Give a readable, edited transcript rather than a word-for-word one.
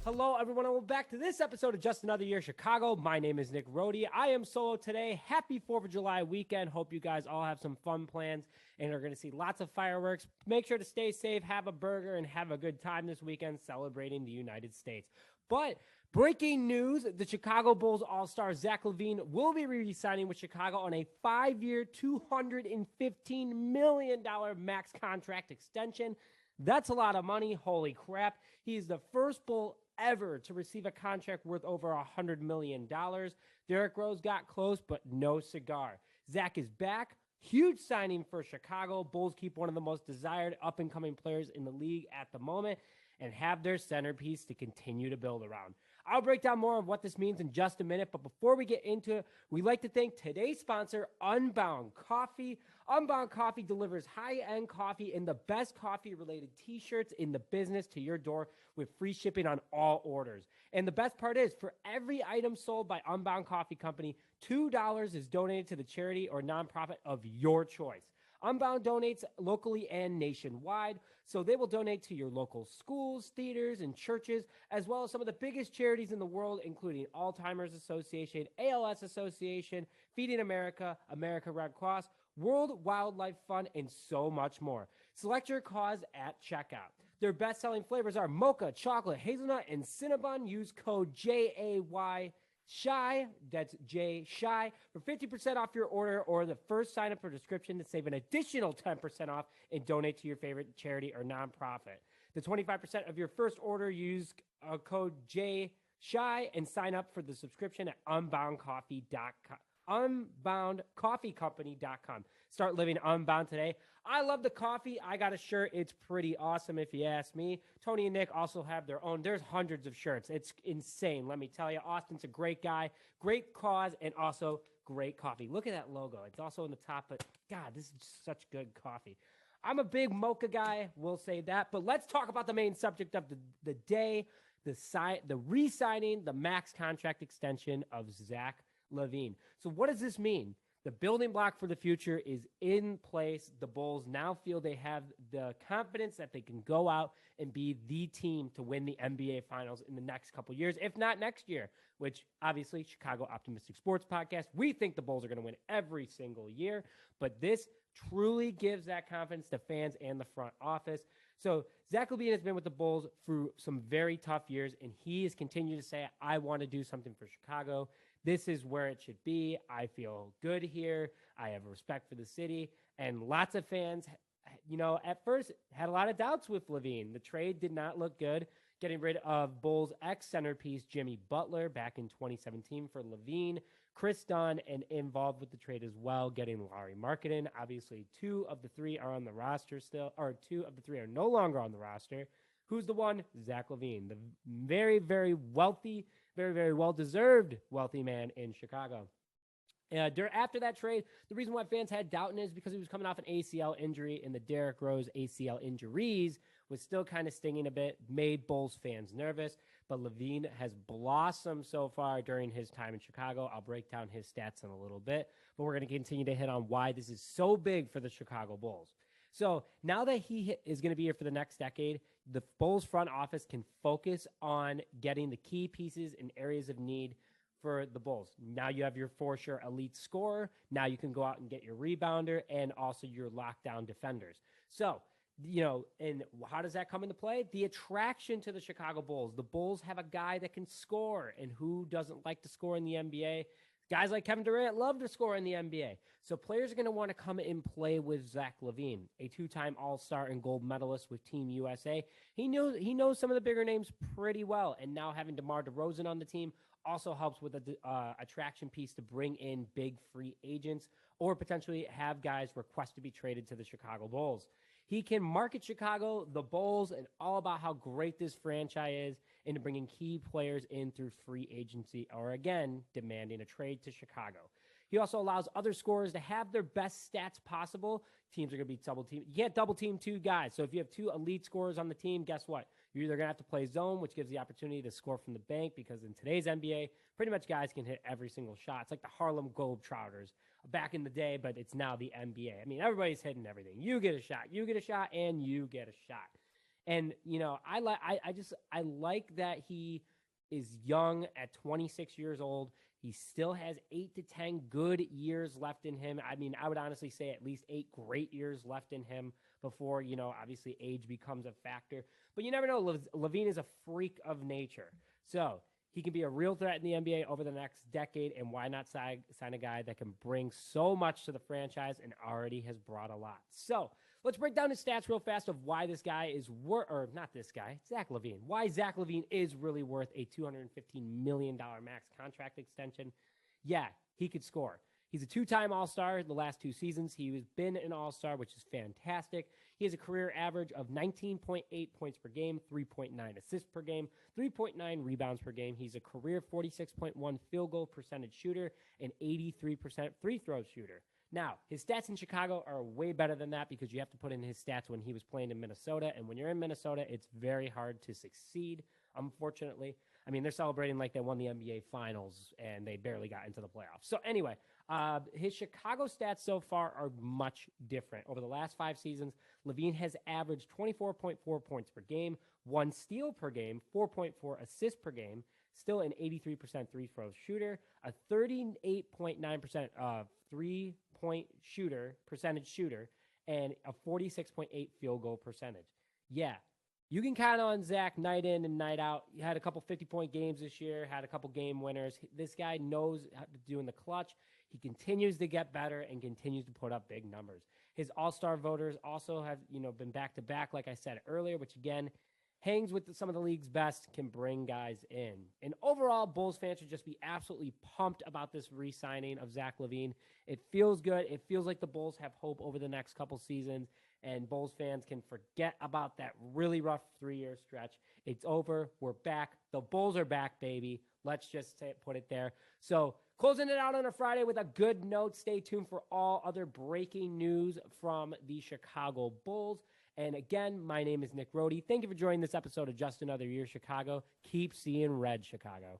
Hello, everyone, and welcome back to this episode of Just Another Year Chicago. My name is Nick Rohde. I am solo today. Happy 4th of July weekend. Hope you guys all have some fun plans and are going to see lots of fireworks. Make sure to stay safe, have a burger, and have a good time this weekend celebrating the United States. But breaking news, the Chicago Bulls All-Star Zach LaVine will be re-signing with Chicago on a 5-year, $215 million max contract extension. That's a lot of money. Holy crap. He's the first Bull ever to receive a contract worth over $100 million. Derrick Rose got close, but no cigar. Zach is back. Huge signing for Chicago. Bulls keep one of the most desired up-and-coming players in the league at the moment and have their centerpiece to continue to build around. I'll break down more of what this means in just a minute, but before we get into it, we'd like to thank today's sponsor, Unbound Coffee. Unbound Coffee delivers high-end coffee and the best coffee-related t-shirts in the business to your door with free shipping on all orders. And the best part is, for every item sold by Unbound Coffee Company, $2 is donated to the charity or nonprofit of your choice. Unbound donates locally and nationwide, so they will donate to your local schools, theaters, and churches, as well as some of the biggest charities in the world, including Alzheimer's Association, ALS Association, Feeding America, American Red Cross, World Wildlife Fund, and so much more. Select your cause at checkout. Their best-selling flavors are mocha, chocolate, hazelnut, and cinnabon. Use code JAY Shy, that's J Shy, for 50% off your order or the first sign up for description to save an additional 10% off and donate to your favorite charity or nonprofit. The 25% of your first order, use code J Shy and sign up for the subscription at unboundcoffeecompany.com. Start living unbound today. I love the coffee. I got a shirt. It's pretty awesome if you ask me. Tony and Nick also have their own. There's hundreds of shirts. It's insane, let me tell you. Austin's a great guy, great cause, and also great coffee. Look at that logo. It's also on the top, but God, this is just such good coffee. I'm a big mocha guy, we'll say that, but let's talk about the main subject of the day, the re-signing, the max contract extension of Zach LaVine. So what does this mean? The building block for the future is in place. The Bulls now feel they have the confidence that they can go out and be the team to win the NBA Finals in the next couple years, if not next year, which obviously Chicago Optimistic Sports Podcast, we think the Bulls are going to win every single year, but this truly gives that confidence to fans and the front office. So Zach LaVine has been with the Bulls through some very tough years, and he has continued to say, I want to do something for Chicago. This is where it should be. I feel good here. I have respect for the city. And lots of fans, at first had a lot of doubts with LaVine. The trade did not look good. Getting rid of Bulls ex-centerpiece Jimmy Butler back in 2017 for LaVine. Chris Dunn and involved with the trade as well, getting Lauri Markkanen. Obviously, 2 of the 3 are on the roster still, or 2 of the 3 are no longer on the roster. Who's the one? Zach LaVine, the very, very wealthy, very, very well-deserved wealthy man in Chicago. After that trade, the reason why fans had doubt in it is because he was coming off an ACL injury, and the Derrick Rose ACL injuries was still kind of stinging a bit, made Bulls fans nervous. But LaVine has blossomed so far during his time in Chicago. I'll break down his stats in a little bit, but we're going to continue to hit on why this is so big for the Chicago Bulls. So now that he is going to be here for the next decade, the Bulls front office can focus on getting the key pieces in areas of need for the Bulls. Now you have your for-sure elite scorer. Now you can go out and get your rebounder and also your lockdown defenders. So, and how does that come into play? The attraction to the Chicago Bulls. The Bulls have a guy that can score, and who doesn't like to score in the NBA? Guys like Kevin Durant love to score in the NBA. So players are going to want to come and play with Zach LaVine, a 2-time All-Star and gold medalist with Team USA. He knows some of the bigger names pretty well, and now having DeMar DeRozan on the team also helps with the attraction piece to bring in big free agents or potentially have guys request to be traded to the Chicago Bulls. He can market Chicago, the Bulls, and all about how great this franchise is into bringing key players in through free agency or, again, demanding a trade to Chicago. He also allows other scorers to have their best stats possible. Teams are going to be double team. You can't double team 2 guys. So if you have 2 elite scorers on the team, guess what? You're either going to have to play zone, which gives the opportunity to score from the bank, because in today's NBA, pretty much guys can hit every single shot. It's like the Harlem Globetrotters back in the day, but it's now the NBA. I mean, everybody's hitting everything. You get a shot, and you get a shot. And, I like that he is young at 26 years old. He still has 8 to 10 good years left in him. I mean, I would honestly say at least 8 great years left in him before, obviously age becomes a factor. But you never know. LaVine is a freak of nature. So he can be a real threat in the NBA over the next decade. And why not sign a guy that can bring so much to the franchise and already has brought a lot? So let's break down his stats real fast of why this guy is Zach LaVine. Why Zach LaVine is really worth a $215 million max contract extension. Yeah, he could score. He's a 2-time All-Star the last 2 seasons. He has been an All-Star, which is fantastic. He has a career average of 19.8 points per game, 3.9 assists per game, 3.9 rebounds per game. He's a career 46.1 field goal percentage shooter and 83% free throw shooter. Now, his stats in Chicago are way better than that because you have to put in his stats when he was playing in Minnesota. And when you're in Minnesota, it's very hard to succeed, unfortunately. I mean, they're celebrating like they won the NBA Finals and they barely got into the playoffs. So anyway, his Chicago stats so far are much different. Over the last 5 seasons, LaVine has averaged 24.4 points per game, 1 steal per game, 4.4 assists per game, still an 83% three-throw shooter, a 38.9% three-point percentage shooter, and a 46.8 field goal percentage. Yeah, you can count on Zach night in and night out. He had a couple 50-point games this year, had a couple game winners. This guy knows how to do in the clutch. He continues to get better and continues to put up big numbers. His all-star voters also have, been back-to-back, like I said earlier, which, again, hangs with some of the league's best, can bring guys in. And overall, Bulls fans should just be absolutely pumped about this re-signing of Zach LaVine. It feels good. It feels like the Bulls have hope over the next couple seasons, and Bulls fans can forget about that really rough 3-year stretch. It's over. We're back. The Bulls are back, baby. Let's just put it there. So closing it out on a Friday with a good note. Stay tuned for all other breaking news from the Chicago Bulls. And again, my name is Nick Rohde. Thank you for joining this episode of Just Another Year Chicago. Keep seeing red, Chicago.